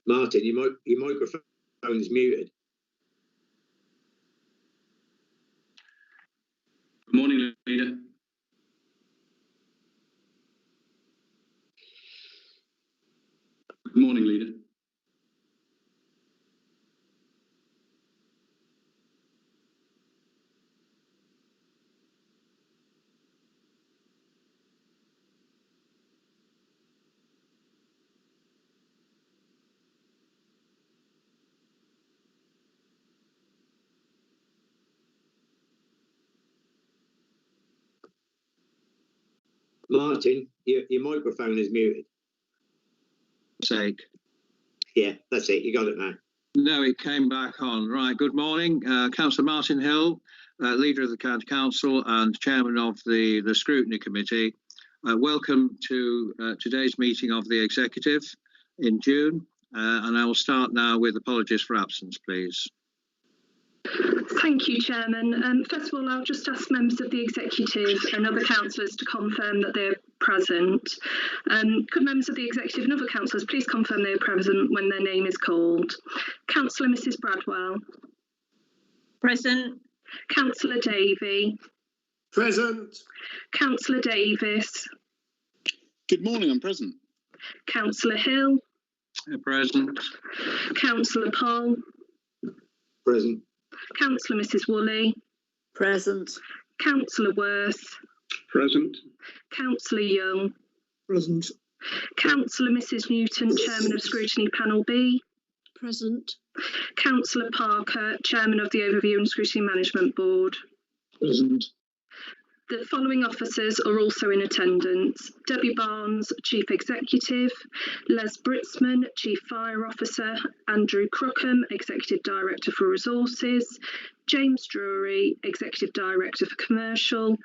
Martin, your microphone is muted. Good morning, Leader. Good morning, Leader. Martin, your microphone is muted. Sake. Yeah, that's it. You got it now. No, it came back on. Right, good morning. Councillor Martin Hill, Leader of the County Council and Chairman of the Scrutiny Committee. Welcome to today's meeting of the Executive in June. And I will start now with apologies for absence, please. Thank you, Chairman. First of all, I'll just ask members of the Executive and other councillors to confirm that they're present. Could members of the Executive and other councillors please confirm they are present when their name is called? Councillor Mrs Bradwell. Present. Councillor Davey. Present. Councillor Davis. Good morning, I'm present. Councillor Hill. Present. Councillor Poll. Present. Councillor Mrs Woolley. Present. Councillor Worth. Present. Councillor Young. Present. Councillor Mrs Newton, Chairman of Scrutiny Panel B. Present. Councillor Parker, Chairman of the Overview and Scrutiny Management Board. Present. The following officers are also in attendance: Debbie Barnes, Chief Executive; Les Britzman, Chief Fire Officer; Andrew Crookham, Executive Director for Resources; James Drury, Executive Director for Commercial;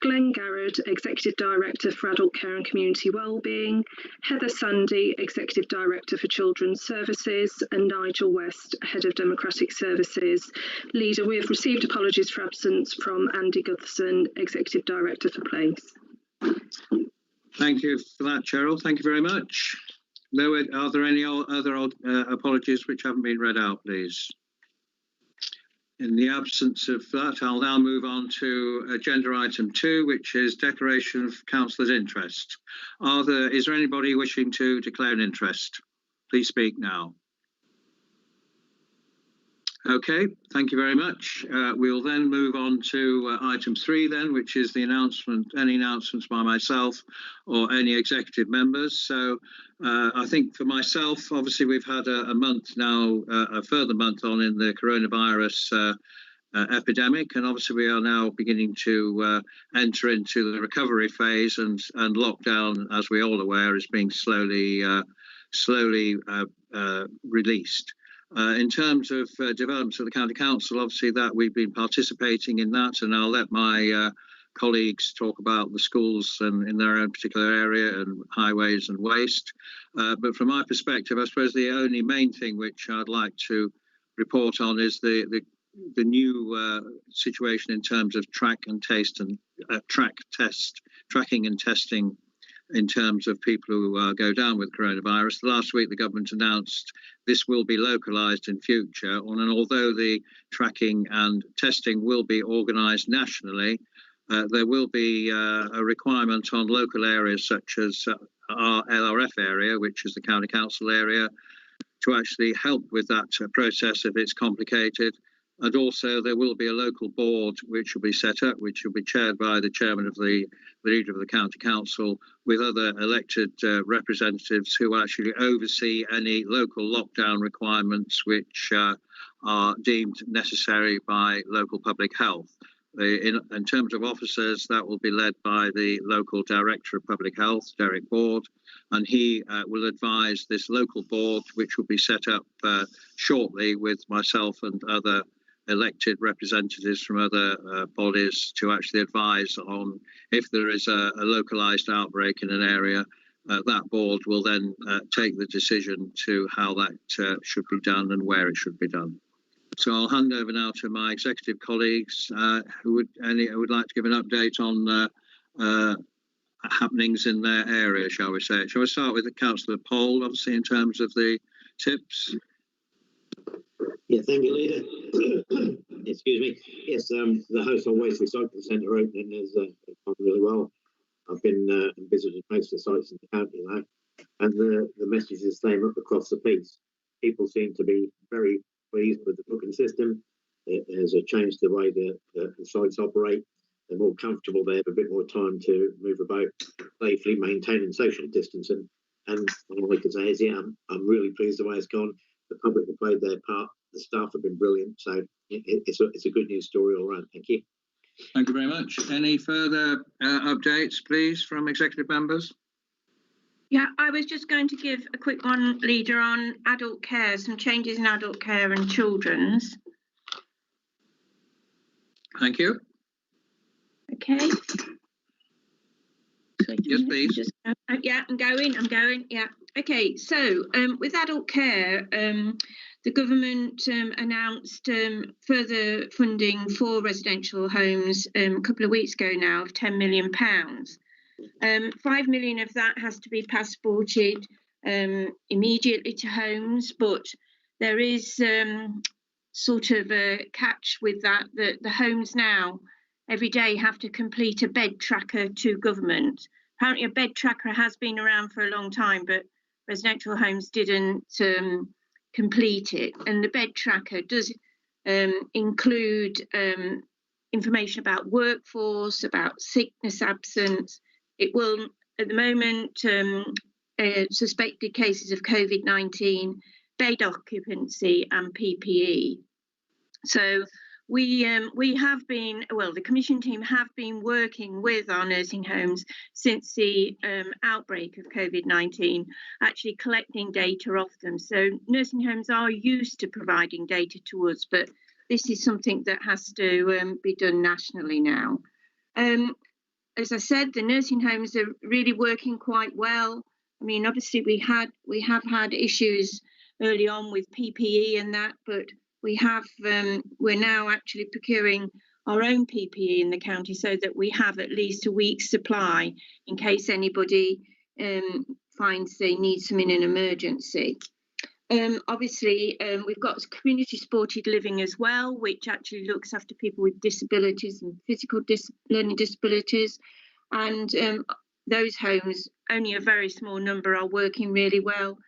Glenn Garrett, Executive Director for Adult Care and Community Wellbeing; Heather Sandy, Executive Director for Children's Services; and Nigel West, Head of Democratic Services. Leader, we have received apologies for absence from Andy Gutherson, Executive Director for Place. Thank you for that, Cheryl. Thank you very much. Are there any other apologies which haven't been read out, please? In the absence of that, I'll now move on to agenda item 2, which is declaration of councillors' interest. Is there anybody wishing to declare an interest? Please speak now. Okay, thank you very much. We'll then move on to item 3 then, which is the any announcements by myself or any executive members. So I think for myself, obviously we've had a month now, a further month on in the coronavirus epidemic, and obviously we are now beginning to enter into the recovery phase, and lockdown, as we're all aware, is being slowly released. In terms of developments of the County Council, obviously that we've been participating in that, and I'll let my colleagues talk about the schools and in their own particular area and highways and waste. But from my perspective, I suppose the only main thing which I'd like to report on is the new situation in terms of tracking and testing in terms of people who go down with coronavirus. Last week, the government announced this will be localised in future, and although the tracking and testing will be organised nationally, there will be a requirement on local areas such as our LRF area, which is the County Council area, to actually help with that process if it's complicated. And also there will be a local board which will be set up, which will be chaired by the chairman of the leader of the County Council, with other elected representatives who actually oversee any local lockdown requirements which are deemed necessary by local public health. In terms of officers, that will be led by the local Director of Public Health, Derek Ward, and he will advise this local board, which will be set up shortly with myself and other elected representatives from other bodies, to actually advise on if there is a localised outbreak in an area. That board will then take the decision to how that should be done and where it should be done. So I'll hand over now to my executive colleagues who would like to give an update on happenings in their area, shall we say. Shall we start with the Councillor Poll, obviously, in terms of the Tips. Yeah, thank you, Leader. Excuse me. Yes, the Household Waste Recycling Centre opening has gone really well. I've been and visited most of the sites in the county now, and the message is the same up across the piece. People seem to be very pleased with the booking system. It has changed the way the sites operate. They're more comfortable. They have a bit more time to move about safely, maintaining social distancing. And all I can say is, yeah, I'm really pleased the way it's gone. The public have played their part. The staff have been brilliant. So it's a good news story all around. Thank you. Thank you very much. Any further updates, please, from executive members? Yeah, I was just going to give a quick one, Leader, on adult care, some changes in adult care and children's. Thank you. Okay. Yes, please. Yeah, I'm going. Yeah. Okay, so with adult care, the government announced further funding for residential homes a couple of weeks ago now of £10 million. 5 million of that has to be passported immediately to homes, but there is sort of a catch with that the homes now every day have to complete a bed tracker to government. Apparently a bed tracker has been around for a long time, but residential homes didn't complete it. And the bed tracker does include information about workforce, about sickness absence. It will, at the moment, suspected cases of COVID-19, bed occupancy and PPE. So we have been, well, the Commission team have been working with our nursing homes since the outbreak of COVID-19, actually collecting data off them. So nursing homes are used to providing data to us, but this is something that has to be done nationally now. As I said, the nursing homes are really working quite well. I mean, obviously we have had issues early on with PPE and that, but we're now actually procuring our own PPE in the county so that we have at least a week's supply in case anybody finds they need some in an emergency. Obviously, we've got community supported living as well, which actually looks after people with disabilities and physical learning disabilities. And those homes, only a very small number are working really well.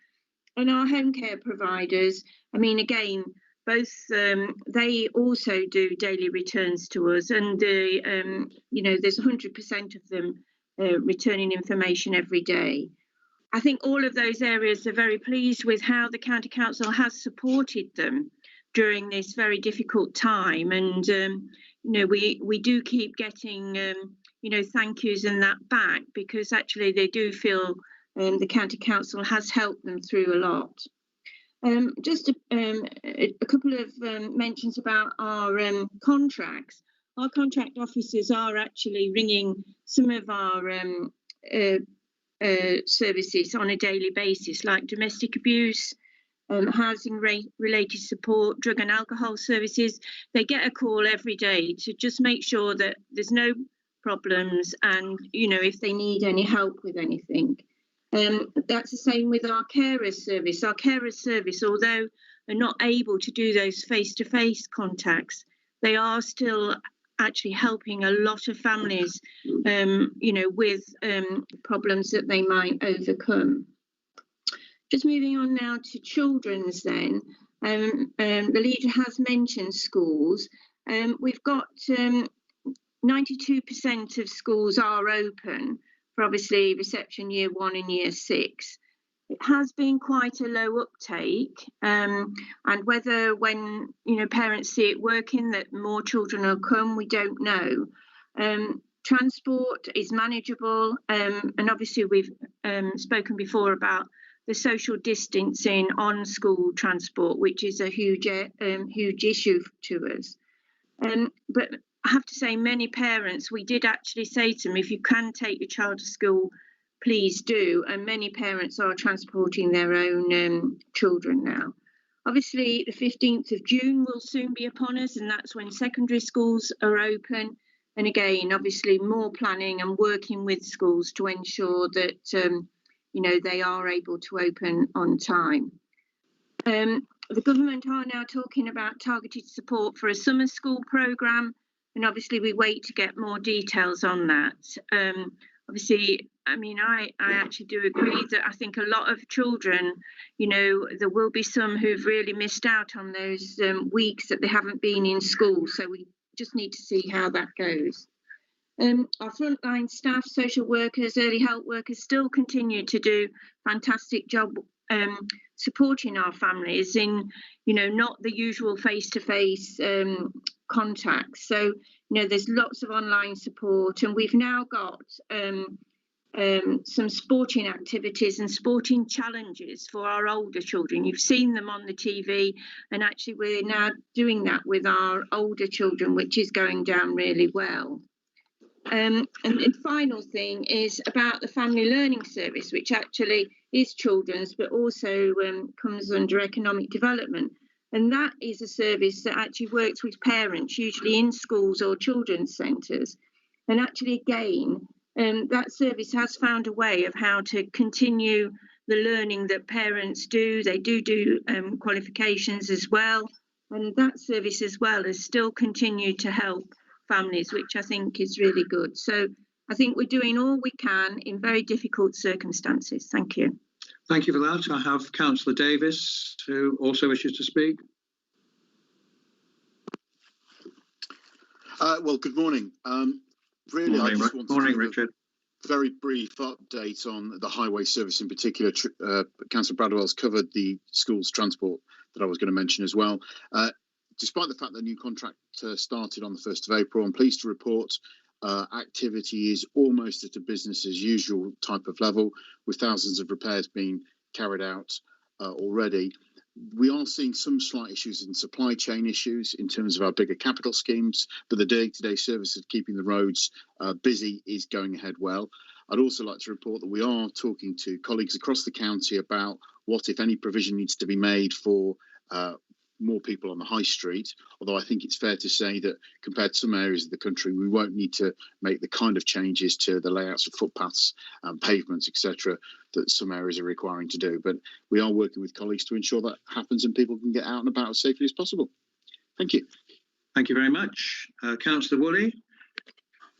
And our home care providers, I mean, again, both they also do daily returns to us, and there's 100% of them returning information every day. I think all of those areas are very pleased with how the County Council has supported them during this very difficult time, and we do keep getting thank yous and that back, because actually they do feel the County Council has helped them through a lot. Just a couple of mentions about our contracts. Our contract officers are actually ringing some of our services on a daily basis, like domestic abuse, housing related support, drug and alcohol services. They get a call every day to just make sure that there's no problems, and if they need any help with anything. That's the same with our carers service. Our carers service, although are not able to do those face-to-face contacts, they are still actually helping a lot of families, with problems that they might overcome. Just moving on now to children's then. The leader has mentioned schools. We've got 92% of schools are open for obviously reception year 1 and year 6. It has been quite a low uptake, and whether when parents see it working that more children will come, we don't know. Transport is manageable, and obviously we've spoken before about the social distancing on school transport, which is a huge issue to us. But I have to say, many parents, we did actually say to them, if you can take your child to school, please do. And many parents are transporting their own children now. Obviously, the 15th of June will soon be upon us, and that's when secondary schools are open. And again, obviously, more planning and working with schools to ensure that, they are able to open on time. The government are now talking about targeted support for a summer school programme, and obviously we wait to get more details on that. Obviously, I mean, I actually do agree that I think a lot of children, you know, there will be some who've really missed out on those weeks that they haven't been in school. So we just need to see how that goes. Our frontline staff, social workers, early help workers still continue to do fantastic job supporting our families in, you know, not the usual face-to-face contacts. So, you know, there's lots of online support, and we've now got some sporting activities and sporting challenges for our older children. You've seen them on the TV, and actually we're now doing that with our older children, which is going down really well. And the final thing is about the family learning service, which actually is children's, but also comes under economic development. And that is a service that actually works with parents, usually in schools or children's centres. And actually, again, that service has found a way of how to continue the learning that parents do. They do qualifications as well. And that service as well has still continued to help families, which I think is really good. So I think we're doing all we can in very difficult circumstances. Thank you. Thank you for that. I have Councillor Davis, who also wishes to speak. Well, good morning. Really, morning, I just want morning, to Richard. a very brief update on the highway service in particular. Councillor Bradwell's covered the schools transport that I was going to mention as well. Despite the fact that the new contract started on the 1st of April, I'm pleased to report activity is almost at a business as usual type of level, with thousands of repairs being carried out already. We are seeing some slight issues in supply chain issues in terms of our bigger capital schemes, but the day-to-day service of keeping the roads busy is going ahead well. I'd also like to report that we are talking to colleagues across the county about what, if any, provision needs to be made for more people on the high street, although I think it's fair to say that compared to some areas of the country, we won't need to make the kind of changes to the layouts of footpaths and pavements, etc., that some areas are requiring to do. But we are working with colleagues to ensure that happens and people can get out and about as safely as possible. Thank you. Thank you very much. Councillor Woolley.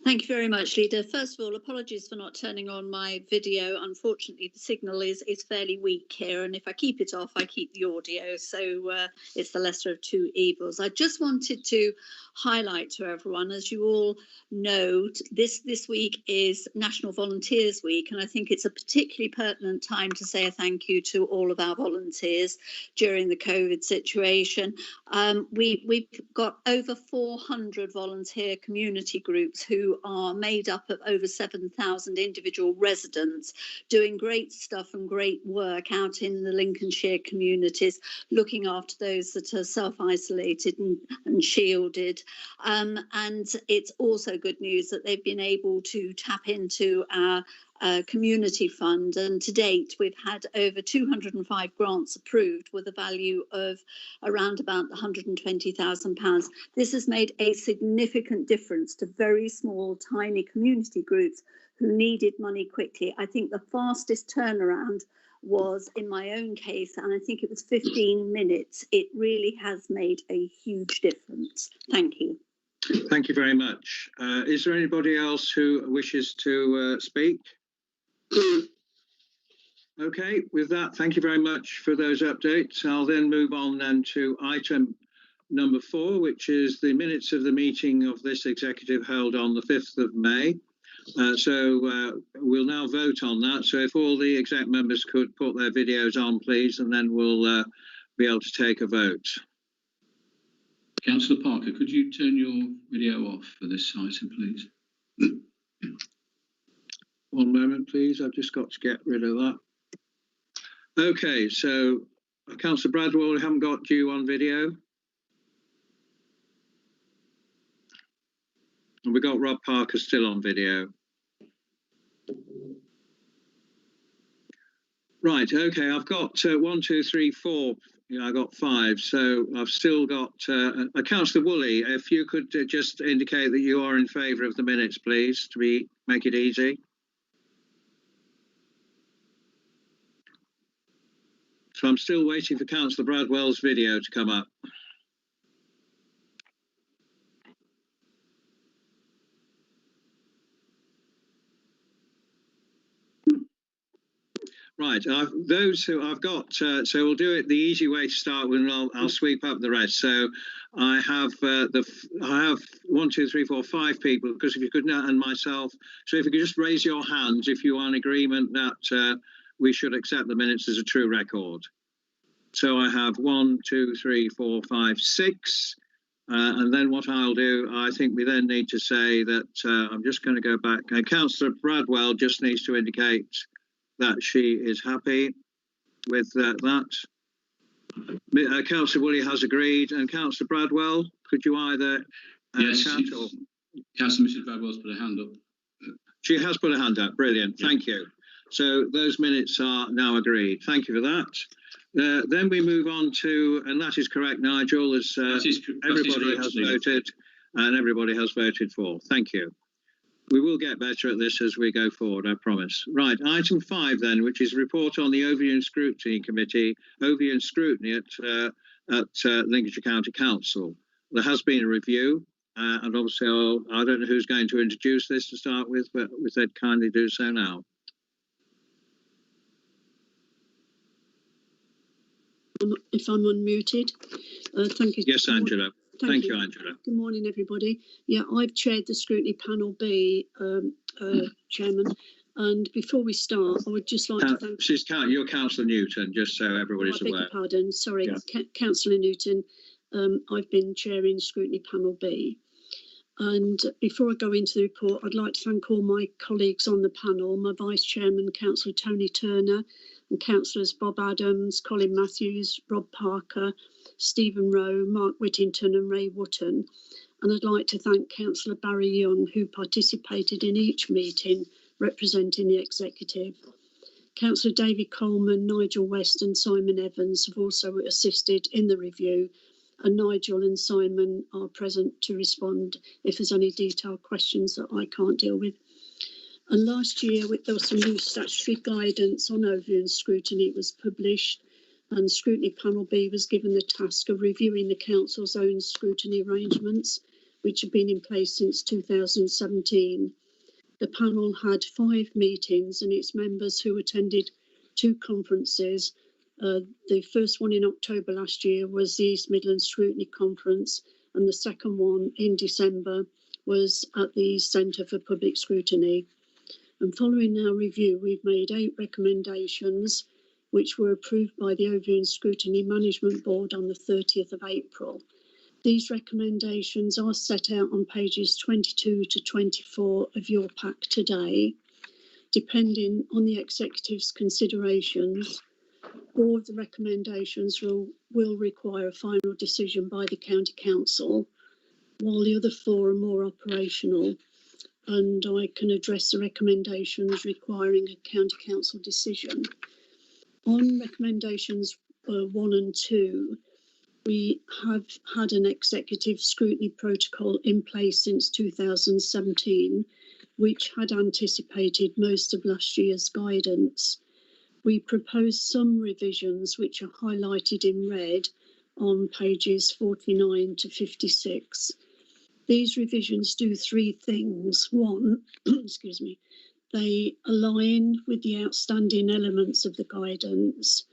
Thank you very much, Leader. First of all, apologies for not turning on my video. Unfortunately, the signal is fairly weak here, and if I keep it off, I keep the audio. So it's the lesser of two evils. I just wanted to highlight to everyone, as you all know, this week is National Volunteers Week, and I think it's a particularly pertinent time to say a thank you to all of our volunteers during the COVID situation. We've got over 400 volunteer community groups who are made up of over 7,000 individual residents doing great stuff and great work out in the Lincolnshire communities, looking after those that are self-isolated and shielded. And it's also good news that they've been able to tap into our community fund, and to date we've had over 205 grants approved with a value of around about £120,000. This has made a significant difference to very small, tiny community groups who needed money quickly. I think the fastest turnaround was in my own case, and I think it was 15 minutes. It really has made a huge difference. Thank you. Thank you very much. Is there anybody else who wishes to speak? Okay, with that, thank you very much for those updates. I'll then move on then to item number 4, which is the minutes of the meeting of this executive held on the 5th of May. So we'll now vote on that. So if all the exec members could put their videos on, please, and then we'll be able to take a vote. Councillor Parker, could you turn your video off for this item, please? One moment, please. I've just got to get rid of that. Okay, so Councillor Bradwell, we haven't got you on video. And we've got Rob Parker still on video. Right, okay, I've got 1, 2, 3, 4. Yeah, I got 5, so I've still got Councillor Woolley. If you could just indicate that you are in favour of the minutes, please, to make it easy. So I'm still waiting for Councillor Bradwell's video to come up. Right, those who I've got, so we'll do it the easy way to start with, and I'll sweep up the rest. So I have I have 1, 2, 3, 4, 5 people, because if you could, and myself. So if you could just raise your hands if you are in agreement that we should accept the minutes as a true record. So I have 1, 2, 3, 4, 5, 6. And then what I'll do, I think we then need to say that I'm just going to go back. Councillor Bradwell just needs to indicate that she is happy with that. Councillor Woolley has agreed, and Councillor Bradwell, could you either yes, chat or... Councillor Mrs Bradwell's put her hand up. She has put her hand up, brilliant, yeah. Thank you. So those minutes are now agreed. Thank you for that. Then we move on to, and that is correct, Nigel, as everybody has voted, and everybody has voted for. Thank you. We will get better at this as we go forward, I promise. Right, item 5 then, which is report on the Overview and Scrutiny Committee, Overview and Scrutiny at Lincolnshire County Council. There has been a review, and obviously I don't know who's going to introduce this to start with, but if they'd kindly do so now. If I'm unmuted, thank you. Yes, Angela. Thank you, Angela. Good morning, everybody. Yeah, I've chaired the Scrutiny Panel B, Chairman. And before we start, I would just like to thank... You're Councillor Newton, just so everybody's aware. I beg your pardon, sorry, yeah. Councillor Newton. I've been chairing Scrutiny Panel B. And before I go into the report, I'd like to thank all my colleagues on the panel, my Vice Chairman, Councillor Tony Turner, and Councillors Bob Adams, Colin Matthews, Rob Parker, Stephen Rowe, Mark Whittington and Ray Wotton. And I'd like to thank Councillor Barry Young, who participated in each meeting representing the Executive. Councillor David Coleman, Nigel West and Simon Evans have also assisted in the review, and Nigel and Simon are present to respond if there's any detailed questions that I can't deal with. And last year, there was some new statutory guidance on overview and scrutiny. It was published, and Scrutiny Panel B was given the task of reviewing the Council's own scrutiny arrangements, which have been in place since 2017. The panel had 5 meetings, and its members who attended 2 conferences. The first one in October last year was the East Midlands Scrutiny Conference, and the second one in December was at the Centre for Public Scrutiny. And following our review, we've made 8 recommendations, which were approved by the Overview and Scrutiny Management Board on the 30th of April. These recommendations are set out on pages 22 to 24 of your pack today. Depending on the Executive's considerations, 4 of the recommendations will require a final decision by the County Council, while the other 4 are more operational, and I can address the recommendations requiring a County Council decision. On recommendations 1 and 2, we have had an executive scrutiny protocol in place since 2017, which had anticipated most of last year's guidance. We proposed some revisions which are highlighted in red on pages 49 to 56. These revisions do 3 things. 1, excuse me, they align with the outstanding elements of the guidance.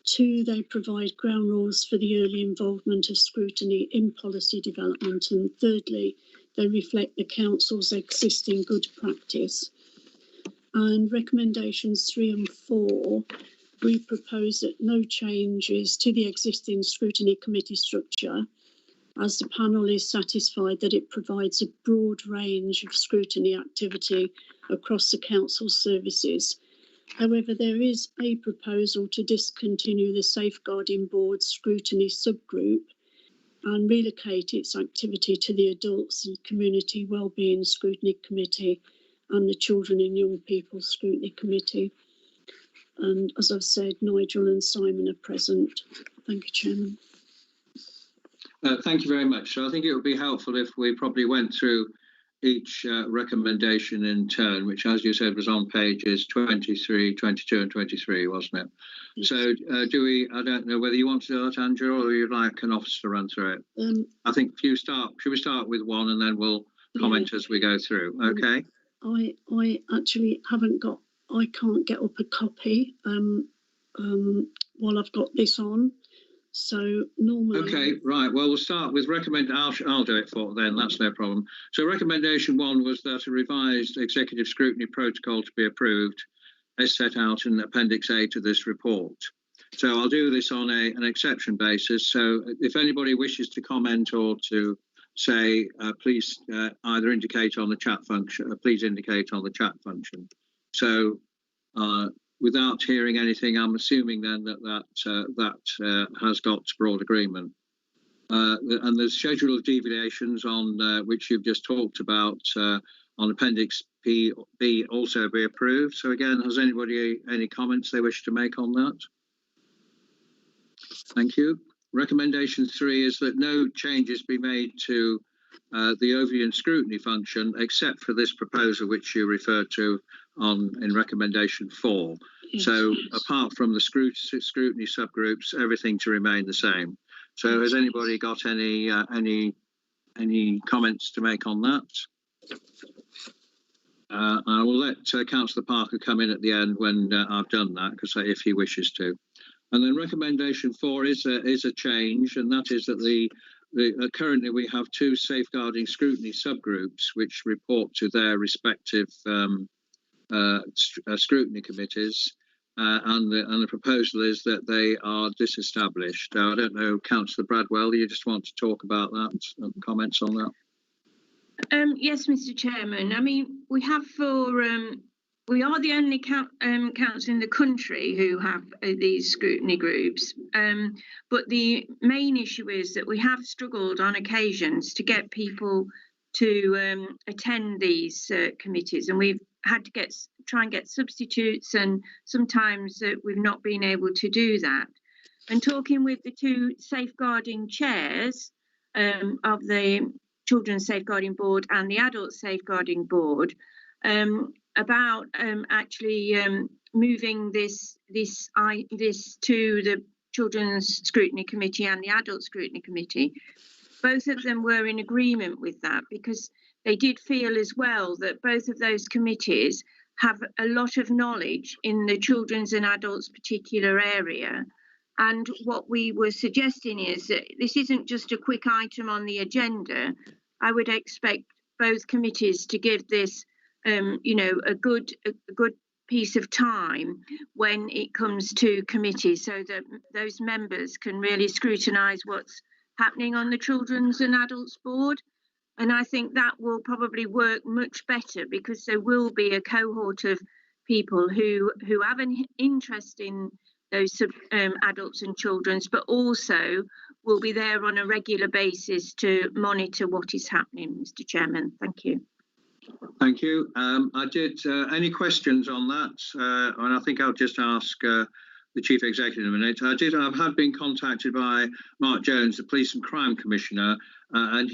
2, they provide ground rules for the early involvement of scrutiny in policy development. And thirdly, they reflect the Council's existing good practice. And recommendations 3 and 4, we propose that no changes to the existing scrutiny committee structure, as the panel is satisfied that it provides a broad range of scrutiny activity across the Council's services. However, there is a proposal to discontinue the Safeguarding Board Scrutiny subgroup and relocate its activity to the Adults and Community Wellbeing Scrutiny Committee and the Children and Young People Scrutiny Committee. And as I've said, Nigel and Simon are present. Thank you, Chairman. Thank you very much. So I think it would be helpful if we probably went through each recommendation in turn, which, as you said, was on pages 23, 22 and 23, wasn't it? Yes. So do we, I don't know whether you want to do that, Andrew, or you'd like an officer to run through it? I think if you start, should we start with one and then we'll comment as we go through? Okay. I actually haven't got, I can't get up a copy while I've got this on. So normally. Okay, right. Well, we'll start with I'll do it for then. That's no problem. So recommendation 1 was that a revised executive scrutiny protocol to be approved as set out in Appendix A to this report. So I'll do this on an exception basis. So if anybody wishes to comment or to say, please either indicate on the chat function. Please indicate on the chat function. So. Without hearing anything, I'm assuming then that has got broad agreement. And the schedule of deviations on which you've just talked about on Appendix B also be approved. So again, has anybody any comments they wish to make on that? Thank you. Recommendation 3 is that no changes be made to the overview and scrutiny function, except for this proposal which you referred to in recommendation 4. Yes. So apart from the scrutiny subgroups, everything to remain the same. So has anybody got any comments to make on that? I will let Councillor Parker come in at the end when I've done that, because if he wishes to. And then recommendation 4 is a change, and that is that currently we have 2 safeguarding scrutiny subgroups which report to their respective scrutiny committees, and the proposal is that they are disestablished. Now, I don't know, Councillor Bradwell, you just want to talk about that, comments on that? Yes, Mr. Chairman. I mean, we have we are the only council in the country who have these scrutiny groups, but the main issue is that we have struggled on occasions to get people to attend these committees, and we've had to try and get substitutes, and sometimes we've not been able to do that. And talking with the 2 safeguarding chairs of the Children's Safeguarding Board and the Adult Safeguarding Board, about actually moving this to the Children's Scrutiny Committee and the Adult Scrutiny Committee. Both of them were in agreement with that, because they did feel as well that both of those committees have a lot of knowledge in the children's and adults' particular area. And what we were suggesting is that this isn't just a quick item on the agenda. I would expect both committees to give this a good piece of time when it comes to committee, so that those members can really scrutinise what's happening on the Children's and Adults Board. And I think that will probably work much better, because there will be a cohort of people who have an interest in those adults and children's, but also will be there on a regular basis to monitor what is happening, Mr. Chairman. Thank you. Thank you. I did any questions on that, and I think I'll just ask the Chief Executive in a minute. I have been contacted by Mark Jones, the Police and Crime Commissioner, and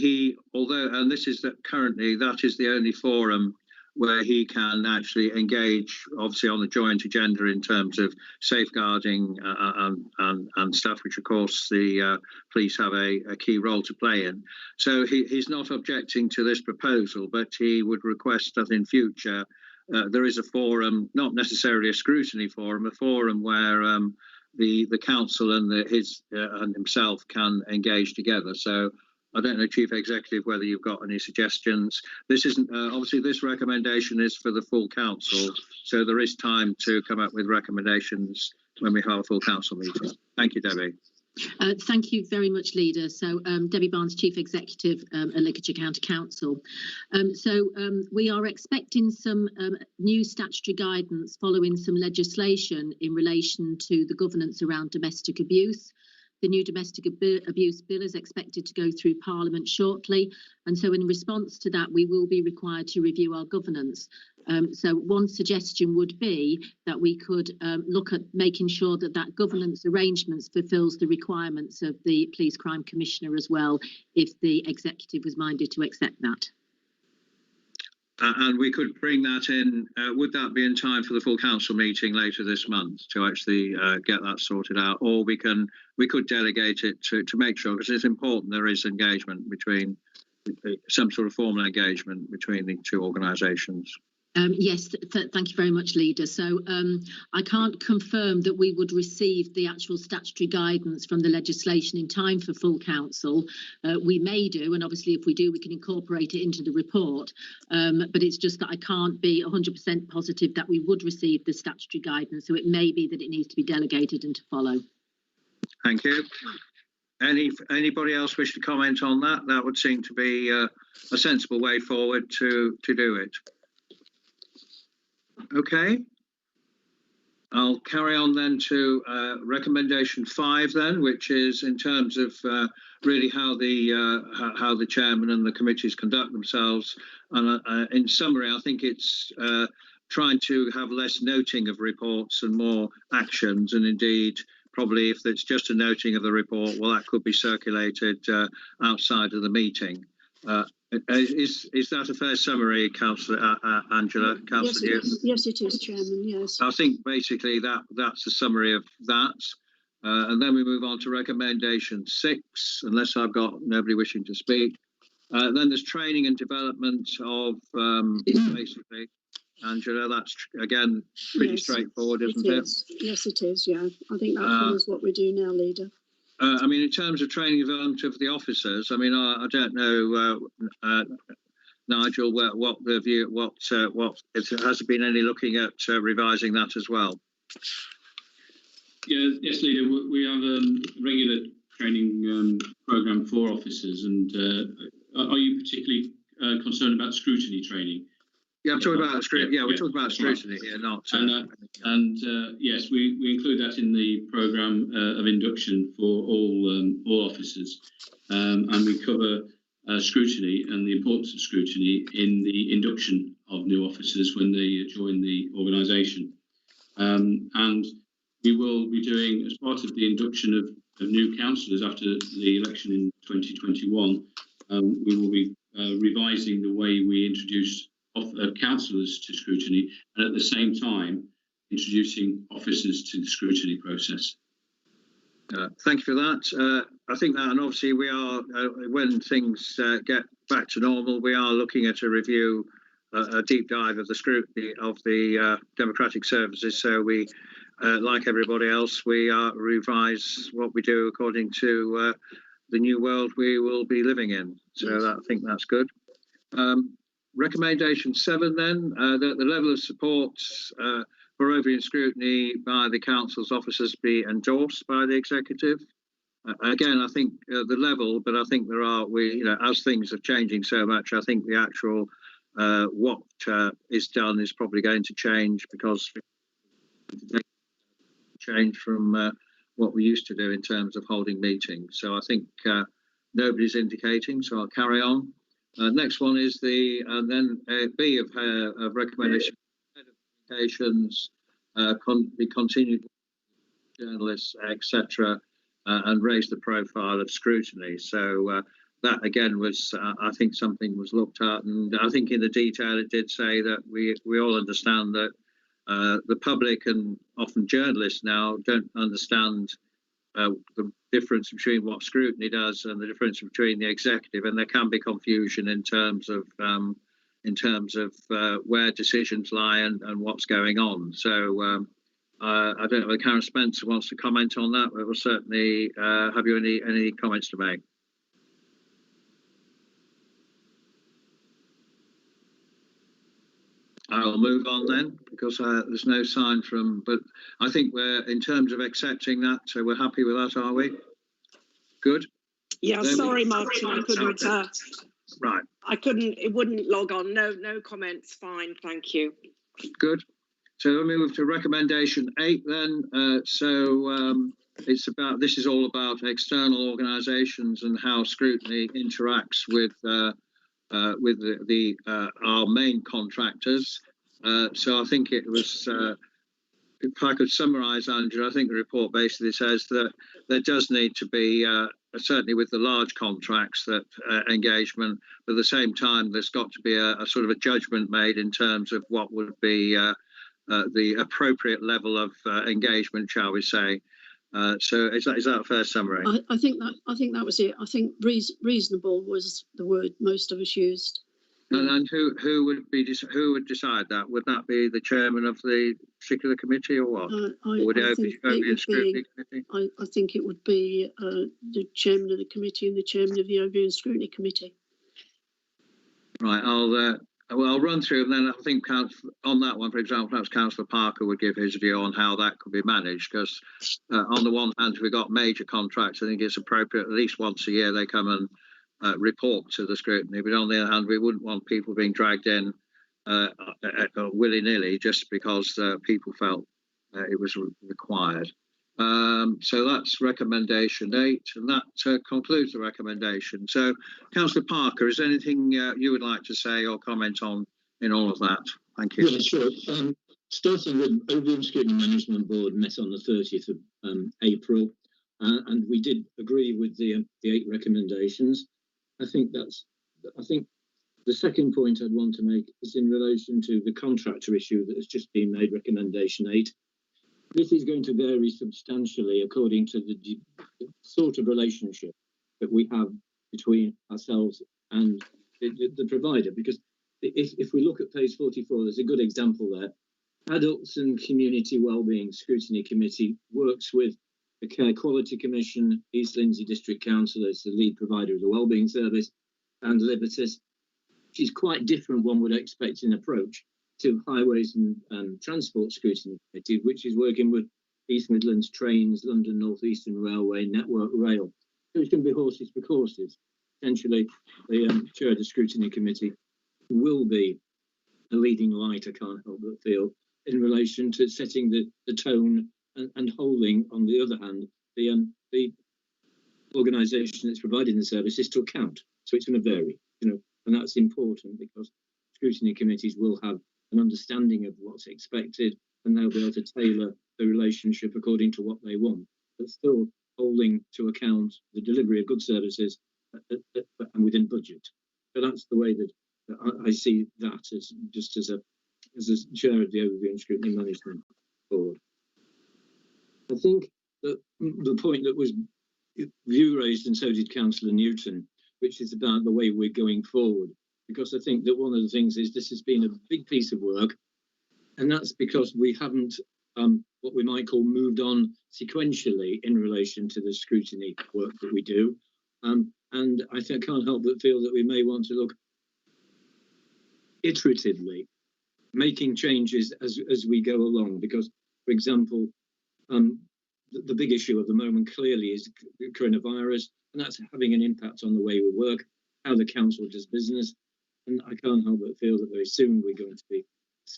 this is currently that is the only forum where he can actually engage, obviously, on the joint agenda in terms of safeguarding and stuff, which of course the police have a key role to play in. So he's not objecting to this proposal, but he would request that in future there is a forum, not necessarily a scrutiny forum, a forum where the council and himself can engage together. So I don't know, Chief Executive, whether you've got any suggestions. This isn't obviously this recommendation is for the full council, so there is time to come up with recommendations when we have a full council meeting. Thank you, Debbie. Thank you very much, Leader. So Debbie Barnes, Chief Executive at Lincolnshire County Council. We are expecting some new statutory guidance following some legislation in relation to the governance around domestic abuse. The new domestic abuse bill is expected to go through Parliament shortly, and so in response to that we will be required to review our governance. So one suggestion would be that we could look at making sure that governance arrangements fulfills the requirements of the Police Crime Commissioner as well, if the Executive was minded to accept that. And we could bring that in. Would that be in time for the full council meeting later this month to actually get that sorted out? Or we could delegate it to make sure, because it's important there is engagement between some sort of formal engagement between the two organisations. Yes, thank you very much, Leader. So I can't confirm that we would receive the actual statutory guidance from the legislation in time for full council. We may do, and obviously if we do, we can incorporate it into the report. But it's just that I can't be 100% positive that we would receive the statutory guidance. So it may be that it needs to be delegated and to follow. Thank you. Anybody else wish to comment on that? That would seem to be a sensible way forward to do it. Okay, I'll carry on then to recommendation 5 then, which is in terms of really how the chairman and the committees conduct themselves. And in summary, I think it's trying to have less noting of reports and more actions. And indeed, probably if it's just a noting of the report, well, that could be circulated outside of the meeting. Is that a fair summary, Councillor Angela? Councillor, yes, it is, Chairman. Yes. I think basically that's a summary of that, and then we move on to recommendation 6, unless I've got nobody wishing to speak. Then there's training and development of basically, Angela. That's again pretty straightforward, isn't it? Yes, it is. Yeah, I think that follows what we do now, Leader. I mean, in terms of training and development of the officers, I mean, I don't know, Nigel, what the view, has been any looking at revising that as well? Yeah, yes, Leader. We have a regular training programme for officers, and are you particularly concerned about scrutiny training? Yeah, I'm talking about scrutiny. Yeah, we're talking about scrutiny here, not. Yes, we include that in the programme of induction for all officers, and we cover scrutiny and the importance of scrutiny in the induction of new officers when they join the organisation. And we will be doing, as part of the induction of new councillors after the election in 2021, we will be revising the way we introduce councillors to scrutiny, and at the same time introducing officers to the scrutiny process. Thank you for that. I think that, and obviously we are, when things get back to normal, we are looking at a review, a deep dive of the scrutiny of the democratic services. So we, like everybody else, we revise what we do according to the new world we will be living in. So I think that's good. Recommendation 7 then, that the level of support for overview scrutiny by the council's officers be endorsed by the executive. Again, I think the level, but I think there are, as things are changing so much, I think the actual what is done is probably going to change, because change from what we used to do in terms of holding meetings. So I think nobody's indicating, so I'll carry on. Next one is the then B of recommendation. Communications be continued, journalists, etc., and raise the profile of scrutiny. So that again was, I think, something was looked at, and I think in the detail it did say that we all understand that the public and often journalists now don't understand the difference between what scrutiny does and the difference between the executive, and there can be confusion in terms of where decisions lie and what's going on. So I don't know whether Karen Spencer wants to comment on that, but we'll certainly have you any comments to make. I'll move on then, because there's no sign from, but I think we're, in terms of accepting that, so we're happy with that, are we? Good? Yeah, sorry, Martin, I couldn't. Right. I couldn't, it wouldn't log on. No comments, fine, thank you. Good. So let me move to recommendation 8 then. It's about, this is all about external organisations and how scrutiny interacts with our main contractors. So I think it was, if I could summarise, Andrew, I think the report basically says that there does need to be certainly with the large contracts that engagement, but at the same time there's got to be a sort of a judgment made in terms of what would be the appropriate level of engagement, shall we say. So is that a fair summary? I think that was it. I think reasonable was the word most of us used. And who would decide that? Would that be the chairman of the particular committee, or what? I think it would be the chairman of the committee and the chairman of the Overview and Scrutiny Committee. Right, I'll run through, and then I think on that one, for example, perhaps Councillor Parker would give his view on how that could be managed, because on the one hand, we've got major contracts. I think it's appropriate at least once a year they come and report to the scrutiny, but on the other hand, we wouldn't want people being dragged in willy-nilly just because people felt it was required. So that's recommendation 8, and that concludes the recommendation. So, Councillor Parker, is there anything you would like to say or comment on in all of that? Thank you. Yeah, sure. Starting with Overview and Scrutiny Management Board met on the 30th of April, and we did agree with the 8 recommendations. I think the second point I'd want to make is in relation to the contractor issue that has just been made, recommendation 8. This is going to vary substantially according to the sort of relationship that we have between ourselves and the provider, because if we look at page 44, there's a good example there. Adults and Community Wellbeing Scrutiny Committee works with the Care Quality Commission, East Lindsey District Council as the lead provider of the Wellbeing Service, and Liberties, which is quite different, one would expect, in approach to Highways and Transport Scrutiny Committee, which is working with East Midlands Trains, London North Eastern Railway, Network Rail. So it's going to be horses for courses. Essentially, the chair of the Scrutiny Committee will be a leading light, I can't help but feel, in relation to setting the tone and holding, on the other hand, the organisation that's providing the services to account. So it's going to vary, and that's important because scrutiny committees will have an understanding of what's expected, and they'll be able to tailor the relationship according to what they want, but still holding to account the delivery of good services and within budget. So that's the way that I see that as just as a chair of the Overview and Scrutiny Management Board. I think that the point that was you raised, and so did Councillor Newton, which is about the way we're going forward, because I think that one of the things is this has been a big piece of work, and that's because we haven't what we might call moved on sequentially in relation to the scrutiny work that we do, and I can't help but feel that we may want to look iteratively, making changes as we go along, because, for example, the big issue at the moment clearly is coronavirus, and that's having an impact on the way we work, how the council does business, and I can't help but feel that very soon we're going to be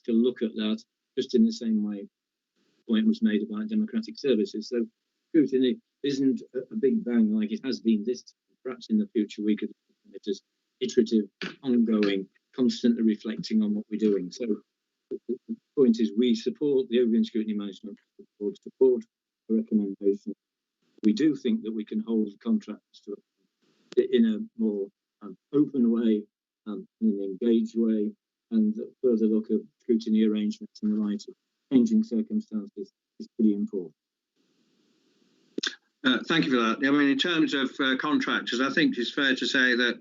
to look at that just in the same way the point was made about democratic services. So scrutiny isn't a big bang like it has been this time. Perhaps in the future we could look at it as iterative, ongoing, constantly reflecting on what we're doing. So the point is we support the Overview and Scrutiny Management Board, support the recommendation. We do think that we can hold contracts to in a more open way, in an engaged way, and further look at scrutiny arrangements in the light of changing circumstances is pretty important. Thank you for that. I mean, in terms of contractors, I think it's fair to say that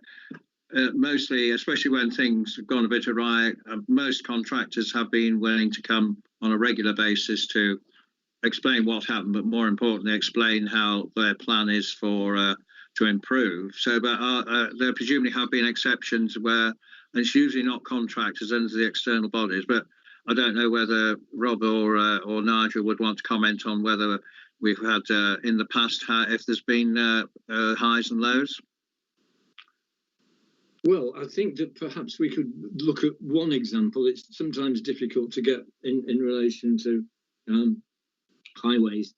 mostly, especially when things have gone a bit awry, most contractors have been willing to come on a regular basis to explain what happened, but more importantly, explain how their plan is for to improve. So, but there presumably have been exceptions where, and it's usually not contractors under the external bodies, but I don't know whether Rob or Nigel would want to comment on whether we've had in the past, if there's been highs and lows. Well, I think that perhaps we could look at one example. It's sometimes difficult to get in relation to highways.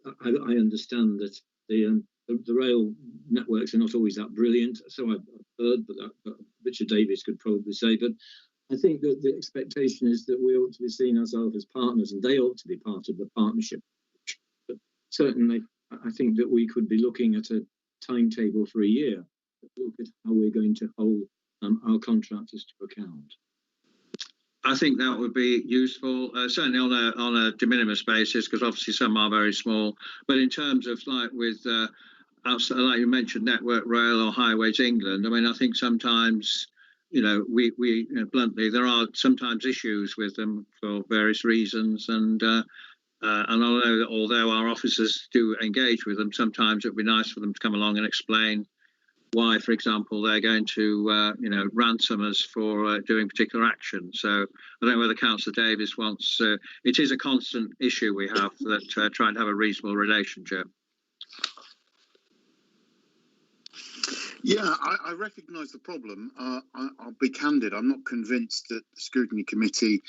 I understand that the rail networks are not always that brilliant, so I've heard, but Richard Davies could probably say. But I think that the expectation is that we ought to be seen ourselves as partners, and they ought to be part of the partnership. But certainly, I think that we could be looking at timetable for a year, look at how we're going to hold our contractors to account. I think that would be useful, certainly on a de minimis basis, because obviously some are very small. But in terms of like with, like you mentioned, Network Rail or Highways England, I mean, I think sometimes, you know, we bluntly, there are sometimes issues with them for various reasons, and although our officers do engage with them, sometimes it would be nice for them to come along and explain why, for example, they're going to, ransom us for doing particular action. So I don't know whether Councillor Davies wants. It is a constant issue we have that trying to have a reasonable relationship. Yeah, I recognise the problem. I'll be candid. I'm not convinced that the Scrutiny Committee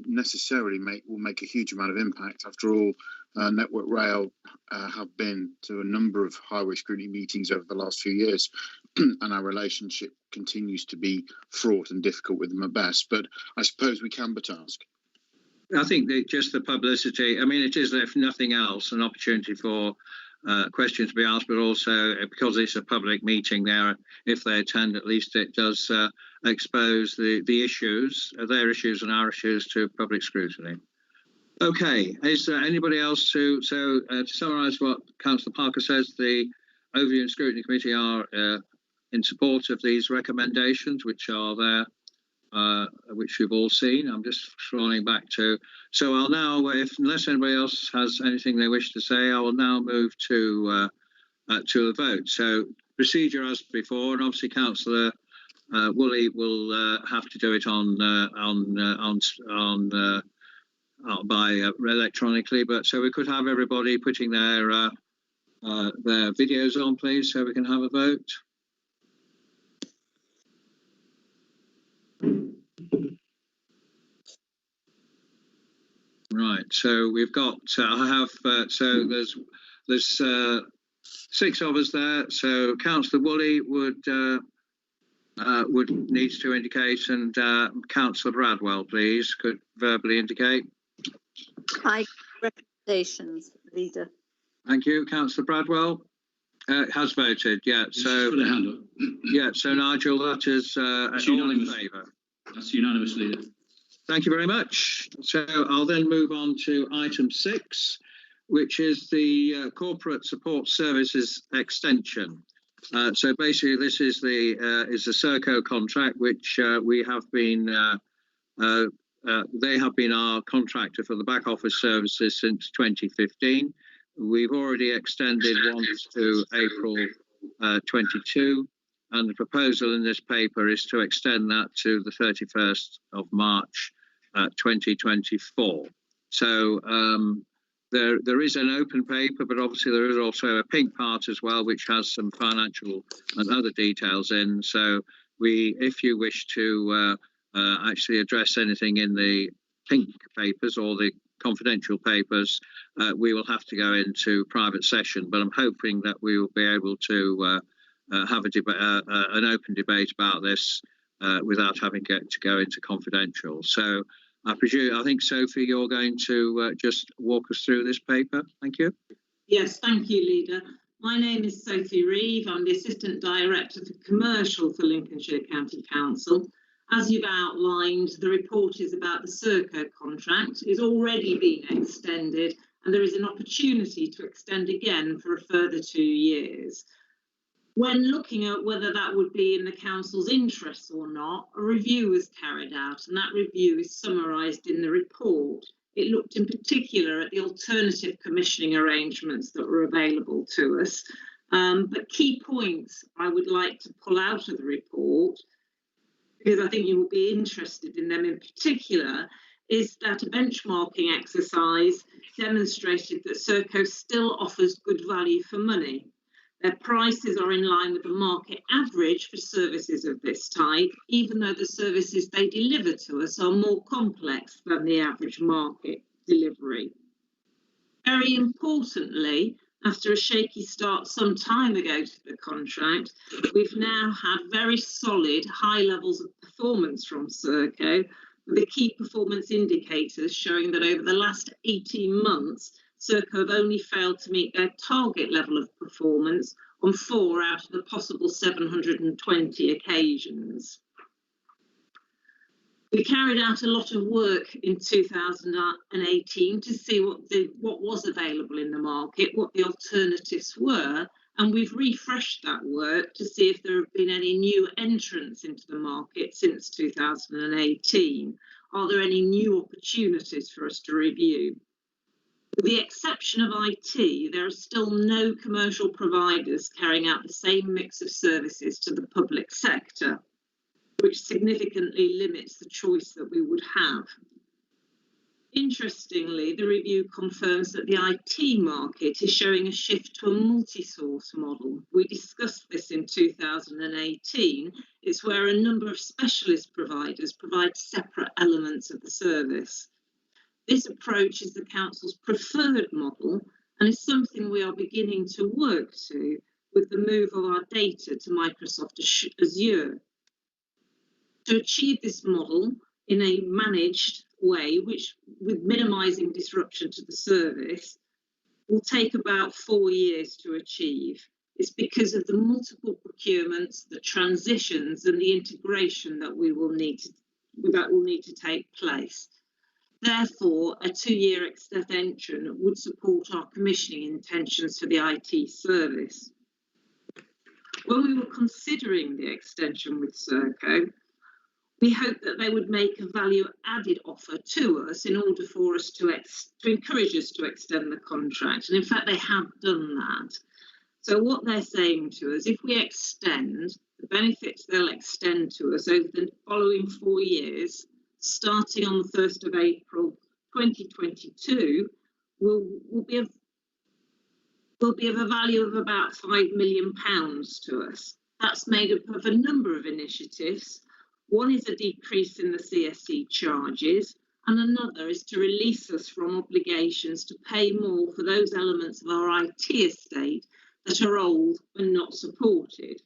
necessarily will make a huge amount of impact. After all, Network Rail have been to a number of highway scrutiny meetings over the last few years, and our relationship continues to be fraught and difficult with them at best. But I suppose we can but ask. I think that just the publicity, I mean, it is, if nothing else, an opportunity for questions to be asked, but also because it's a public meeting there, if they attend, at least it does expose the issues, their issues and our issues, to public scrutiny. Okay, is there anybody else to summarise what Councillor Parker says? The Overview and Scrutiny Committee are in support of these recommendations, which are there, which you've all seen. I'm just scrolling back to. So I'll now, unless anybody else has anything they wish to say, I will now move to a vote. So procedure as before, and obviously Councillor Woolley will have to do it by electronically. But so we could have everybody putting their videos on, please, so we can have a vote. Right, so we've got, I have, so there's 6 of us there. So Councillor Woolley would needs to indicate, and Councillor Bradwell, please, could verbally indicate. Aye, recommendations, Leader. Thank you. Councillor Bradwell has voted, yeah. So, put a hand up. Yeah, so Nigel, that is all in favour. That's unanimous, Leader. Thank you very much. So I'll then move on to item 6, which is the Corporate Support Services extension. So basically, this is the Serco contract, which we have been. They have been our contractor for the back office services since 2015. We've already extended once to April 22, and the proposal in this paper is to extend that to the 31st of March 2024. So there is an open paper, but obviously there is also a pink part as well, which has some financial and other details in. So if you wish to actually address anything in the pink papers or the confidential papers, we will have to go into private session. But I'm hoping that we will be able to have an open debate about this without having to go into confidential. So I think, Sophie, you're going to just walk us through this paper. Thank you. Yes, thank you, Leader. My name is Sophie Reeve. I'm the Assistant Director for Commercial for Lincolnshire County Council. As you've outlined, the report is about the Serco contract. It's already been extended, and there is an opportunity to extend again for a further 2 years. When looking at whether that would be in the Council's interests or not, a review was carried out, and that review is summarised in the report. It looked in particular at the alternative commissioning arrangements that were available to us. But key points I would like to pull out of the report, because I think you will be interested in them in particular, is that a benchmarking exercise demonstrated that Serco still offers good value for money. Their prices are in line with the market average for services of this type, even though the services they deliver to us are more complex than the average market delivery. Very importantly, after a shaky start some time ago to the contract, we've now had very solid high levels of performance from Serco, with the key performance indicators showing that over the last 18 months, Serco have only failed to meet their target level of performance on 4 out of the possible 720 occasions. We carried out a lot of work in 2018 to see what was available in the market, what the alternatives were, and we've refreshed that work to see if there have been any new entrants into the market since 2018. Are there any new opportunities for us to review? With the exception of IT, there are still no commercial providers carrying out the same mix of services to the public sector, which significantly limits the choice that we would have. Interestingly, the review confirms that the IT market is showing a shift to a multi-source model. We discussed this in 2018. It's where a number of specialist providers provide separate elements of the service. This approach is the Council's preferred model and is something we are beginning to work to with the move of our data to Microsoft Azure. To achieve this model in a managed way, which with minimising disruption to the service, will take about 4 years to achieve. It's because of the multiple procurements, the transitions and the integration that will need to take place. Therefore, a 2-year extension would support our commissioning intentions for the IT service. When we were considering the extension with Serco, we hoped that they would make a value-added offer to us in order for us to encourage us to extend the contract. And in fact, they have done that. So what they're saying to us, if we extend, the benefits they'll extend to us over the following 4 years, starting on the 1st of April 2022, will be of a value of about £5 million to us. That's made up of a number of initiatives. One is a decrease in the CSC charges, and another is to release us from obligations to pay more for those elements of our IT estate that are old and not supported.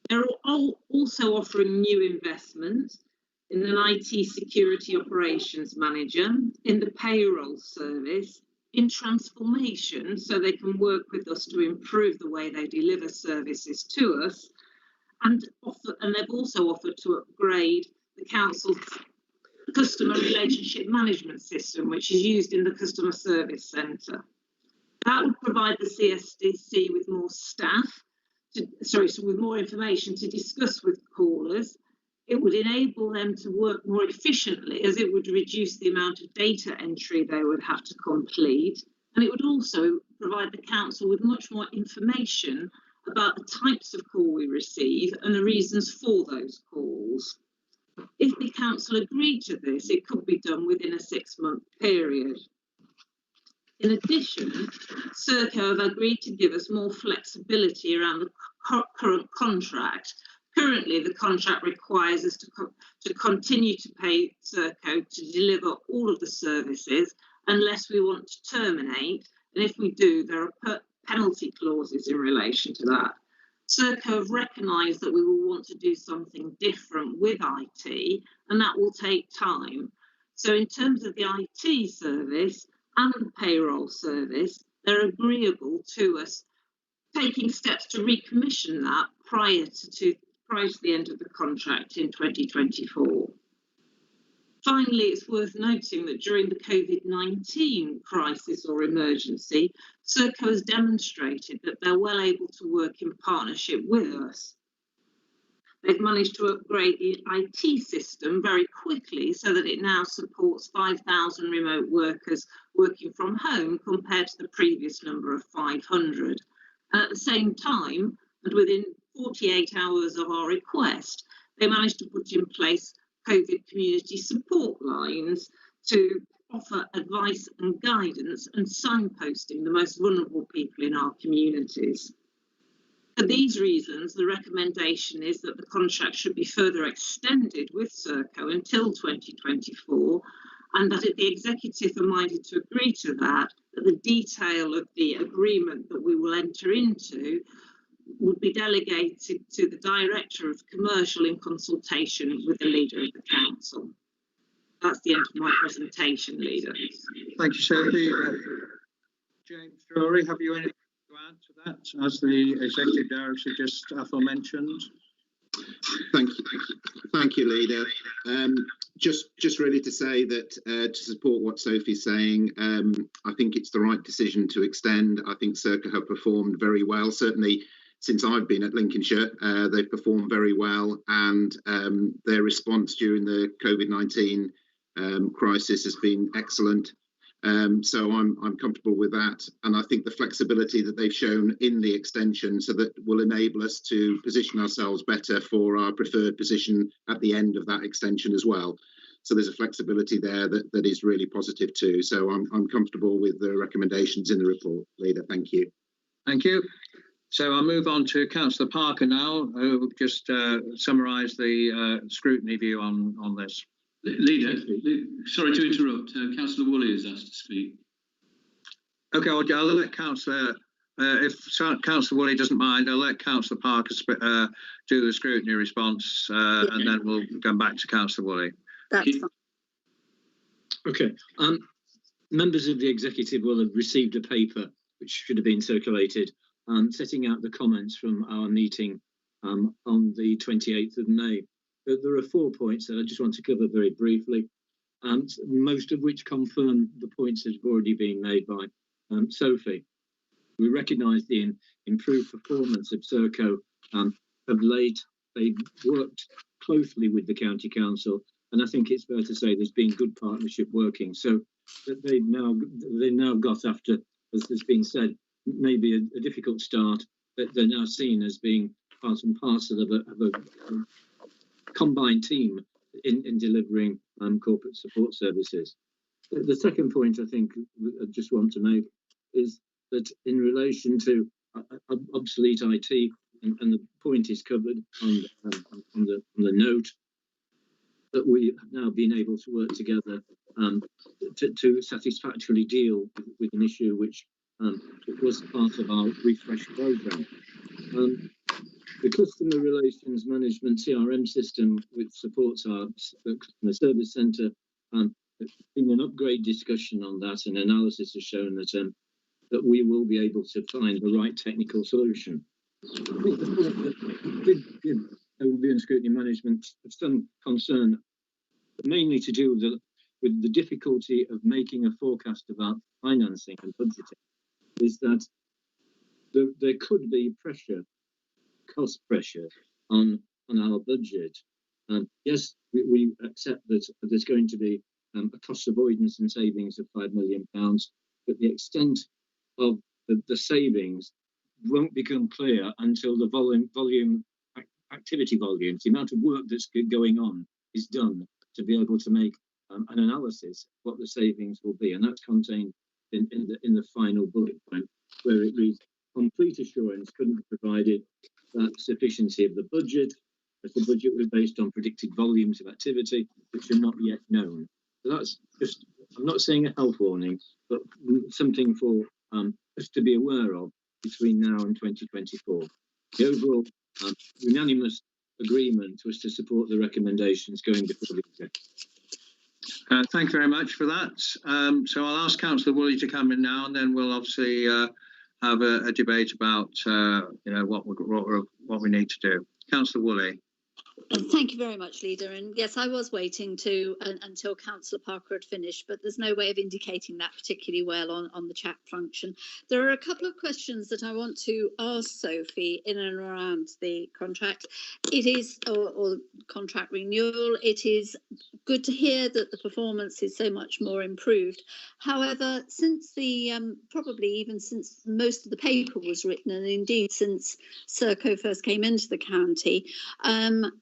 They're also offering new investment in an IT security operations manager, in the payroll service, in transformation, so they can work with us to improve the way they deliver services to us, and they've also offered to upgrade the Council's customer relationship management system, which is used in the customer service centre. That would provide the CSDC with more staff, with more information to discuss with callers. It would enable them to work more efficiently, as it would reduce the amount of data entry they would have to complete. And it would also provide the Council with much more information about the types of call we receive and the reasons for those calls. If the Council agreed to this, it could be done within a 6-month period. In addition, Serco have agreed to give us more flexibility around the current contract. Currently, the contract requires us to continue to pay Serco to deliver all of the services unless we want to terminate, and if we do, there are penalty clauses in relation to that. Serco have recognised that we will want to do something different with IT, and that will take time. So in terms of the IT service and the payroll service, they're agreeable to us taking steps to recommission that prior to the end of the contract in 2024. Finally, it's worth noting that during the COVID-19 crisis or emergency, Serco has demonstrated that they're well able to work in partnership with us. They've managed to upgrade the IT system very quickly so that it now supports 5,000 remote workers working from home compared to the previous number of 500. And at the same time, and within 48 hours of our request, they managed to put in place COVID community support lines to offer advice and guidance and signposting the most vulnerable people in our communities. For these reasons, the recommendation is that the contract should be further extended with Serco until 2024, and that if the Executive are minded to agree to that the detail of the agreement that we will enter into would be delegated to the Director of Commercial in consultation with the Leader of the Council. That's the end of my presentation, Leader. Thank you, Sophie. James Drury, have you anything to add to that, as the Executive Director just aforementioned? Thank you, Leader. Just really to say that to support what Sophie's saying, I think it's the right decision to extend. I think Circa have performed very well, certainly since I've been at Lincolnshire. They've performed very well, and their response during the COVID-19 crisis has been excellent. So I'm comfortable with that, and I think the flexibility that they've shown in the extension, so that will enable us to position ourselves better for our preferred position at the end of that extension as well. So there's a flexibility there that is really positive too. So I'm comfortable with the recommendations in the report, Leader. Thank you. Thank you. So I'll move on to Councillor Parker now, who will just summarise the scrutiny view on this. Leader, sorry to interrupt. Councillor Woolley has asked to speak. Okay, I'll let Councillor, if Councillor Woolley doesn't mind, I'll let Councillor Parker do the scrutiny response, and then we'll come back to Councillor Woolley. That's fine. Okay. Members of the executive will have received a paper which should have been circulated, setting out the comments from our meeting on the 28th of May. There are 4 points that I just want to cover very briefly, most of which confirm the points that have already been made by Sophie. We recognise the improved performance of Serco of late. They've worked closely with the County Council, and I think it's fair to say there's been good partnership working. So that they've now got, after, as has been said, maybe a difficult start, but they're now seen as being part and parcel of a combined team in delivering corporate support services. The second point I think I just want to make is that in relation to obsolete IT, and the point is covered on the note, that we have now been able to work together to satisfactorily deal with an issue which was part of our refresh programme. The customer relations management CRM system, which supports our customer service centre, there's been an upgrade discussion on that, and analysis has shown that that we will be able to find the right technical solution. I think the point that did give overview and scrutiny management some concern, mainly to do with the difficulty of making a forecast about financing and budgeting, is that there could be cost pressure on our budget. Yes, we accept that there's going to be a cost avoidance and savings of £5 million, but the extent of the savings won't become clear until the activity volumes, the amount of work that's going on is done to be able to make an analysis of what the savings will be, and that's contained in the final bullet point, where it reads, complete assurance couldn't be provided that sufficiency of the budget, as the budget was based on predicted volumes of activity which are not yet known. So that's just, I'm not saying a health warning, but something for us to be aware of between now and 2024. The overall unanimous agreement was to support the recommendations going before the executive. Thank you very much for that. So I'll ask Councillor Woolley to come in now, and then we'll obviously have a debate about what we need to do. Councillor Woolley. Thank you very much, Leader. And yes, I was waiting until Councillor Parker had finished, but there's no way of indicating that particularly well on the chat function. There are a couple of questions that I want to ask Sophie in and around the contract. It is, or contract renewal, it is good to hear that the performance is so much more improved. However, since probably even since most of the paper was written, and indeed since Serco first came into the county,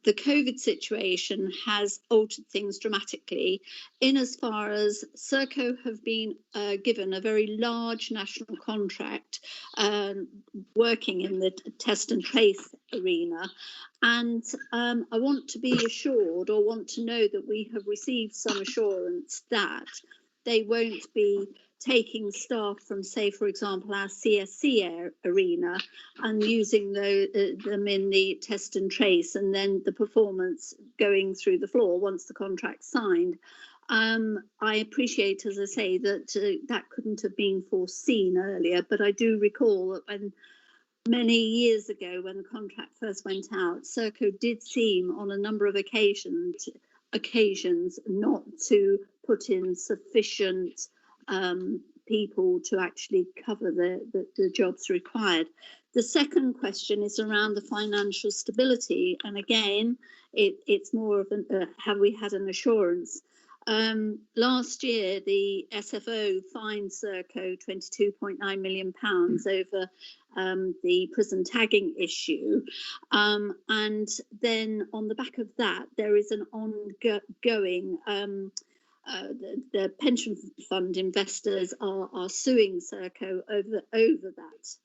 the COVID situation has altered things dramatically, in as far as Serco have been given a very large national contract working in the test and trace arena. And I want to be assured, or want to know that we have received some assurance that they won't be taking staff from, say, for example, our CSC arena and using them in the test and trace, and then the performance going through the floor once the contract's signed. I appreciate, as I say, that that couldn't have been foreseen earlier, but I do recall that when many years ago, when the contract first went out, Serco did seem on a number of occasions not to put in sufficient people to actually cover the jobs required. The second question is around the financial stability, and again, it's more of have we had an assurance? Last year, the SFO fined Serco £22.9 million over the prison tagging issue. And then on the back of that, there is an ongoing, the pension fund investors are suing Serco over that.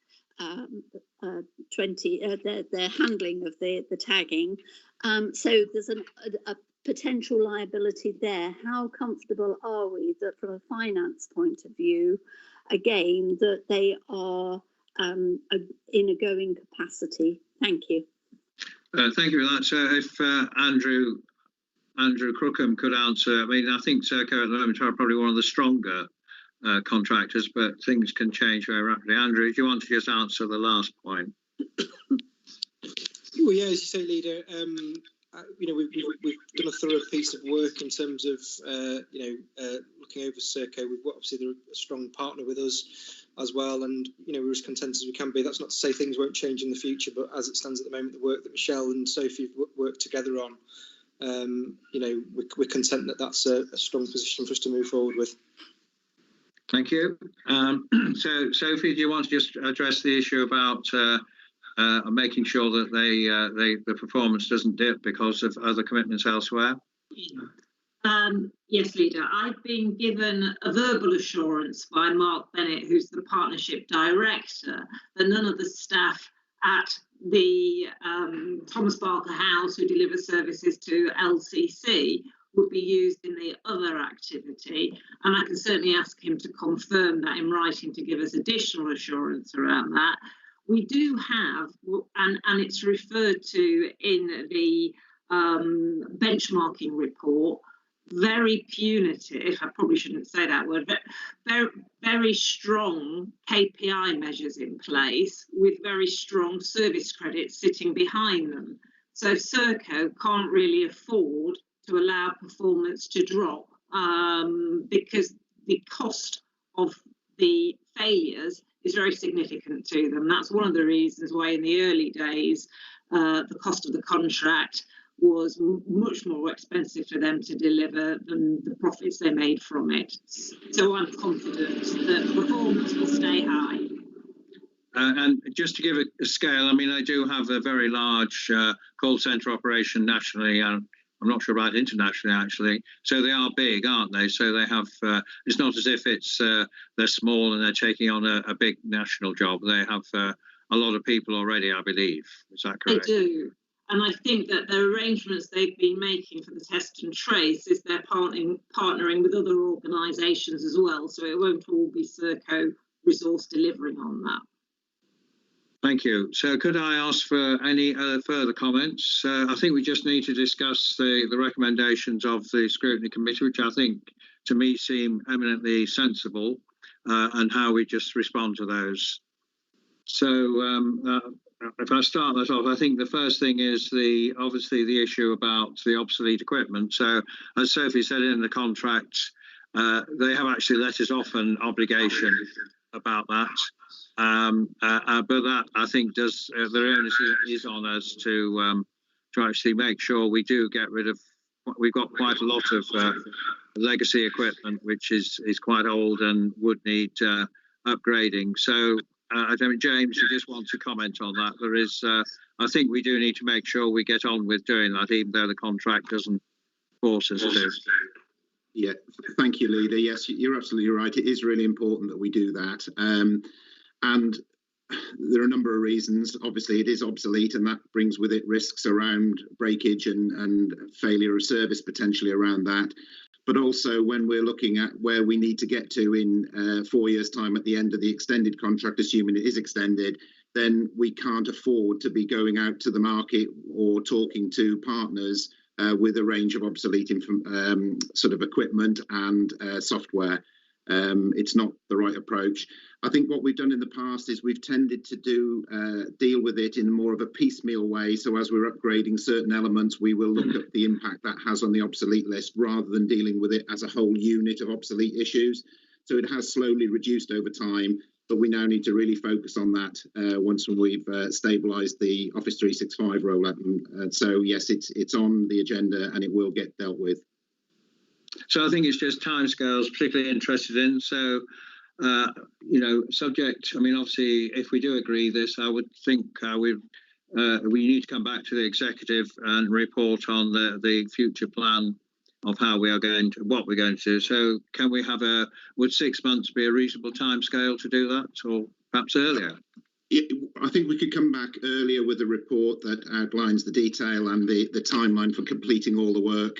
Their handling of the tagging. So there's a potential liability there. How comfortable are we that from a finance point of view, again, that they are in a going capacity? Thank you. Thank you for that. So if Andrew Crookham could answer, I mean, I think Serco at the moment are probably one of the stronger contractors, but things can change very rapidly. Andrew, do you want to just answer the last point? Well, yeah, as you say, Leader, we've done a thorough piece of work in terms of looking over Serco. We've obviously they're a strong partner with us as well, and we're as content as we can be. That's not to say things won't change in the future, but as it stands at the moment, the work that Michelle and Sophie have worked together on, we're content that that's a strong position for us to move forward with. Thank you. So, Sophie, do you want to just address the issue about making sure that the performance doesn't dip because of other commitments elsewhere? Yes, Leader. I've been given a verbal assurance by Mark Bennett, who's the Partnership Director, that none of the staff at the Thomas Barker House who deliver services to LCC would be used in the other activity, and I can certainly ask him to confirm that in writing to give us additional assurance around that. We do have, and it's referred to in the benchmarking report, very punitive, I probably shouldn't say that word, but very, very strong KPI measures in place with very strong service credits sitting behind them. So Serco can't really afford to allow performance to drop because the cost of the failures is very significant to them. That's one of the reasons why in the early days the cost of the contract was much more expensive for them to deliver than the profits they made from it. So I'm confident that performance will stay high. And just to give a scale, I mean, I do have a very large call centre operation nationally, and I'm not sure about internationally, actually. So they are big, aren't they? So they have, it's not as if they're small and they're taking on a big national job. They have a lot of people already, I believe. Is that correct? They do. And I think that the arrangements they've been making for the test and trace is they're partnering with other organisations as well. So it won't all be Serco resource delivering on that. Thank you. So could I ask for any further comments? I think we just need to discuss the recommendations of the Scrutiny Committee, which I think to me seem eminently sensible, and how we just respond to those. So if I start that off, I think the first thing is obviously the issue about the obsolete equipment. So as Sophie said in the contract, they have actually let us off an obligation about that. But that I think the onus is on us to actually make sure we do get rid of. We've got quite a lot of legacy equipment which is quite old and would need upgrading. So I don't, James, you just want to comment on that. There is, I think we do need to make sure we get on with doing that, even though the contract doesn't force us to. Yeah, thank you, Leader. Yes, you're absolutely right. It is really important that we do that. And there are a number of reasons. Obviously, it is obsolete, and that brings with it risks around breakage and failure of service potentially around that. But also when we're looking at where we need to get to in 4 years' time at the end of the extended contract, assuming it is extended, then we can't afford to be going out to the market or talking to partners with a range of obsolete sort of equipment and software. It's not the right approach. I think what we've done in the past is we've tended to deal with it in more of a piecemeal way. So as we're upgrading certain elements, we will look at the impact that has on the obsolete list rather than dealing with it as a whole unit of obsolete issues. So it has slowly reduced over time, but we now need to really focus on that once we've stabilised the Office 365 rollout. So yes, it's on the agenda and it will get dealt with. So I think it's just timescales particularly interested in. So, subject, I mean, obviously, if we do agree this, I would think we need to come back to the executive and report on the future plan of how we are going to, what we're going to do. So can we have would 6 months be a reasonable timescale to do that, or perhaps earlier? I think we could come back earlier with a report that outlines the detail and the timeline for completing all the work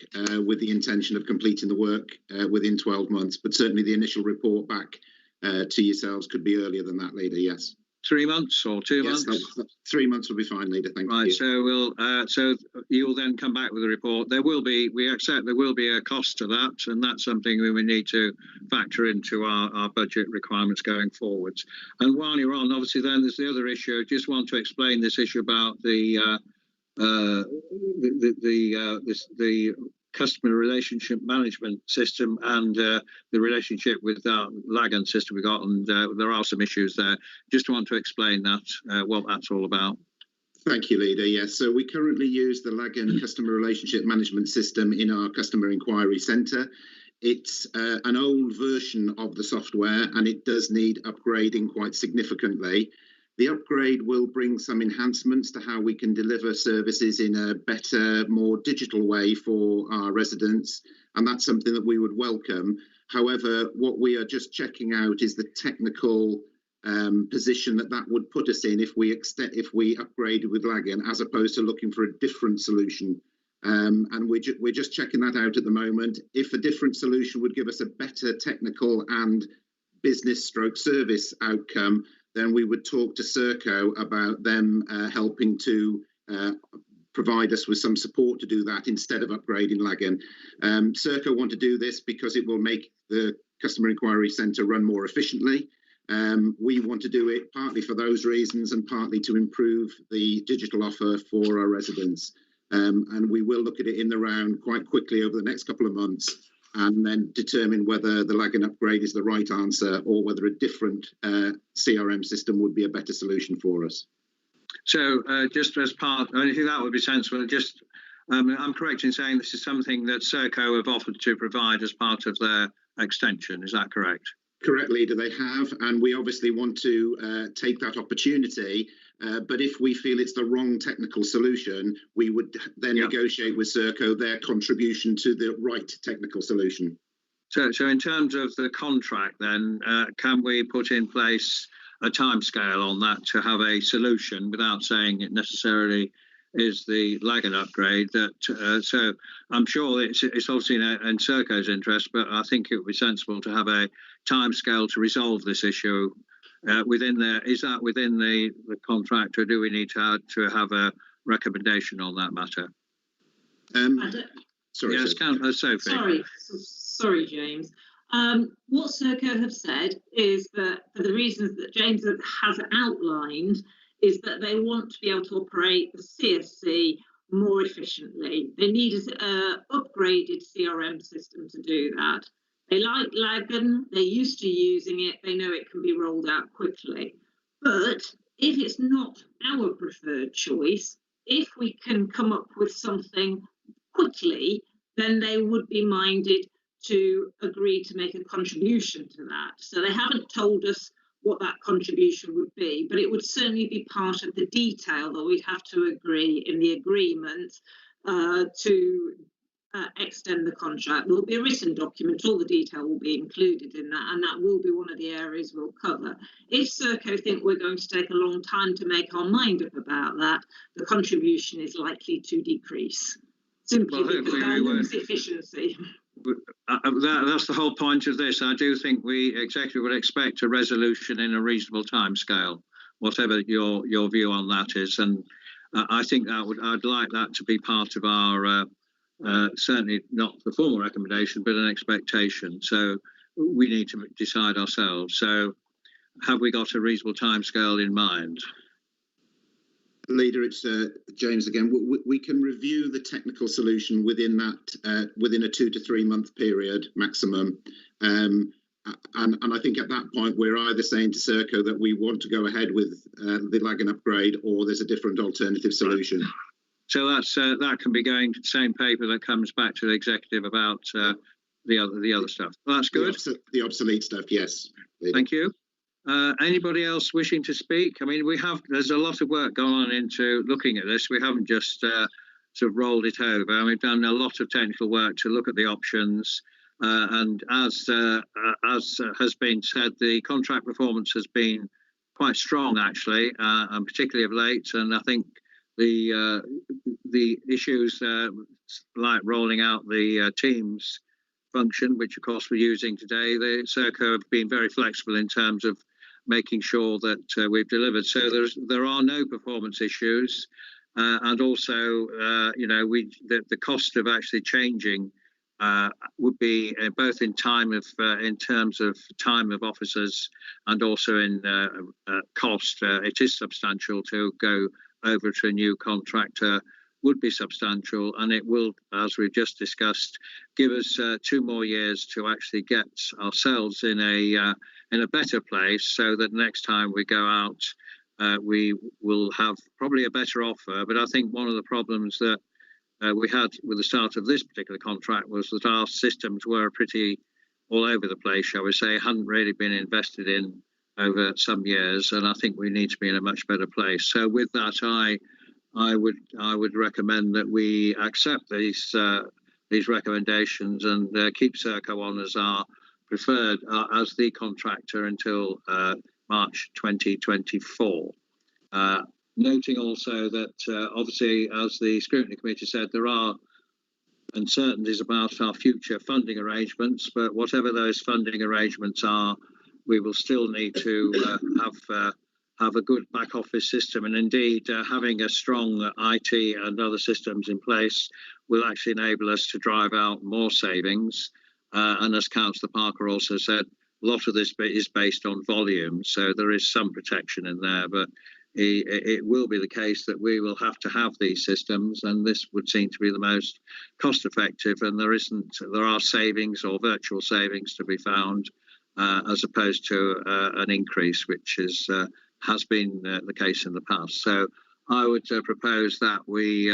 with the intention of completing the work within 12 months. But certainly the initial report back to yourselves could be earlier than that, Leader, yes. 3 months or 2 months? 3 months will be fine, Leader, thank you. Right, so you'll then come back with a report. We accept there will be a cost to that, and that's something we need to factor into our budget requirements going forwards. And while you're on, obviously then there's the other issue. I just want to explain this issue about the customer relationship management system and the relationship with our Lagan system we got, and there are some issues there. Just want to explain that, what that's all about. Thank you, Leader. Yes, so we currently use the Lagan customer relationship management system in our customer inquiry centre. It's an old version of the software and it does need upgrading quite significantly. The upgrade will bring some enhancements to how we can deliver services in a better, more digital way for our residents, and that's something that we would welcome. However, what we are just checking out is the technical position that would put us in if we upgraded with Lagan, as opposed to looking for a different solution. And we're just checking that out at the moment. If a different solution would give us a better technical and business/service outcome, then we would talk to Serco about them helping to provide us with some support to do that instead of upgrading Lagan. Serco want to do this because it will make the customer inquiry centre run more efficiently. We want to do it partly for those reasons and partly to improve the digital offer for our residents. And we will look at it in the round quite quickly over the next couple of months, and then determine whether the Lagan upgrade is the right answer or whether a different CRM system would be a better solution for us. So just as part, I think that would be sensible. Just, I'm correct in saying this is something that Serco have offered to provide as part of their extension, is that correct? Correct, Leader, they have, and we obviously want to take that opportunity. But if we feel it's the wrong technical solution, we would then negotiate with Serco their contribution to the right technical solution. So in terms of the contract then, can we put in place a timescale on that to have a solution without saying it necessarily is the Lagan upgrade? So I'm sure it's obviously in Serco's interest, but I think it would be sensible to have a timescale to resolve this issue. Is that within the contract, or do we need to have a recommendation on that matter? Sorry, yes, Sophie. Sorry, James. What Serco have said is that for the reasons that James has outlined, is that they want to be able to operate the CSC more efficiently. They need an upgraded CRM system to do that. They like Lagan, they're used to using it, they know it can be rolled out quickly. But if it's not our preferred choice, if we can come up with something quickly, then they would be minded to agree to make a contribution to that. So they haven't told us what that contribution would be, but it would certainly be part of the detail that we'd have to agree in the agreement to extend the contract. There will be a written document, all the detail will be included in that, and that will be one of the areas we'll cover. If Serco think we're going to take a long time to make our mind up about that, the contribution is likely to decrease, simply because they'll lose efficiency. That's the whole point of this. I do think we executive would expect a resolution in a reasonable time scale, whatever your view on that is, and I think I'd like that to be part of our certainly not the formal recommendation, but an expectation. So we need to decide ourselves. So have we got a reasonable timescale in mind? Leader, it's James again. We can review the technical solution within that, within a 2 to 3 month period maximum. And I think at that point we're either saying to Serco that we want to go ahead with the Lagan upgrade, or there's a different alternative solution. So that's that can be going to the same paper that comes back to the executive about the other stuff. Well, that's good. The obsolete stuff, yes. Leader. Thank you. Anybody else wishing to speak? I mean, there's a lot of work going on into looking at this. We haven't just sort of rolled it over. And we've done a lot of technical work to look at the options. And as has been said, the contract performance has been quite strong, actually, and particularly of late. And I think the issues like rolling out the Teams function, which of course we're using today, the Serco have been very flexible in terms of making sure that we've delivered. So there are no performance issues, and also the cost of actually changing would be both in terms of time of officers and also in cost. It is substantial to go over to a new contractor. Would be substantial, and it will, as we've just discussed, give us 2 more years to actually get ourselves in a better place, so that next time we go out, we will have probably a better offer. But I think one of the problems that we had with the start of this particular contract was that our systems were pretty all over the place, shall we say, hadn't really been invested in over some years, and I think we need to be in a much better place. So with that, I would recommend that we accept these recommendations and keep Serco on as our preferred as the contractor until March 2024. Noting also that obviously, as the Scrutiny Committee said, there are uncertainties about our future funding arrangements, but whatever those funding arrangements are, we will still need to have a good back office system, and indeed having a strong IT and other systems in place will actually enable us to drive out more savings. And as Councillor Parker also said, a lot of this is based on volume, so there is some protection in there, but it will be the case that we will have to have these systems, and this would seem to be the most cost effective, and there are savings or virtual savings to be found, as opposed to an increase, which has been the case in the past. So I would propose that we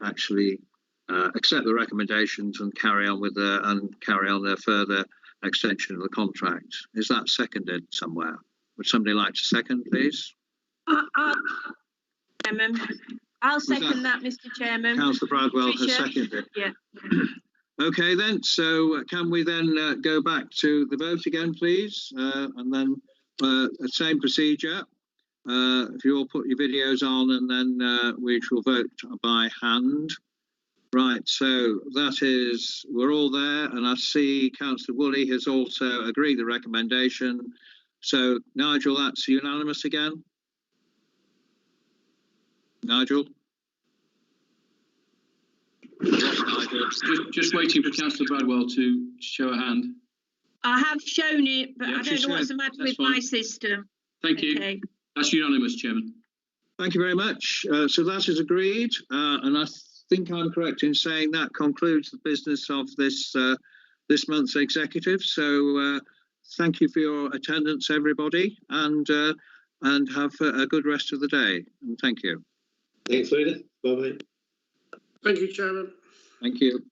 actually accept the recommendations and carry on with the further extension of the contract. Is that seconded somewhere? Would somebody like to second, please? Chairman, I'll second that, Mr. Chairman. Councillor Bradwell has seconded. Yeah. Okay then. So can we then go back to the vote again, please, and then. The same procedure. If you all put your videos on, and then we shall vote by hand. Right, so that is, we're all there, and I see Councillor Woolley has also agreed the recommendation. So Nigel, that's unanimous again? Nigel? Just waiting for Councillor Bradwell to show a hand. I have shown it, but Yeah, I don't know what's the matter with my system. Thank you. Okay. That's unanimous, Chairman. Thank you very much. So that is agreed, and I think I'm correct in saying that concludes the business of this month's executive. So thank you for your attendance, everybody, and have a good rest of the day. And thank you. Thanks, Leader. Bye-bye. Thank you, Chairman. Thank you.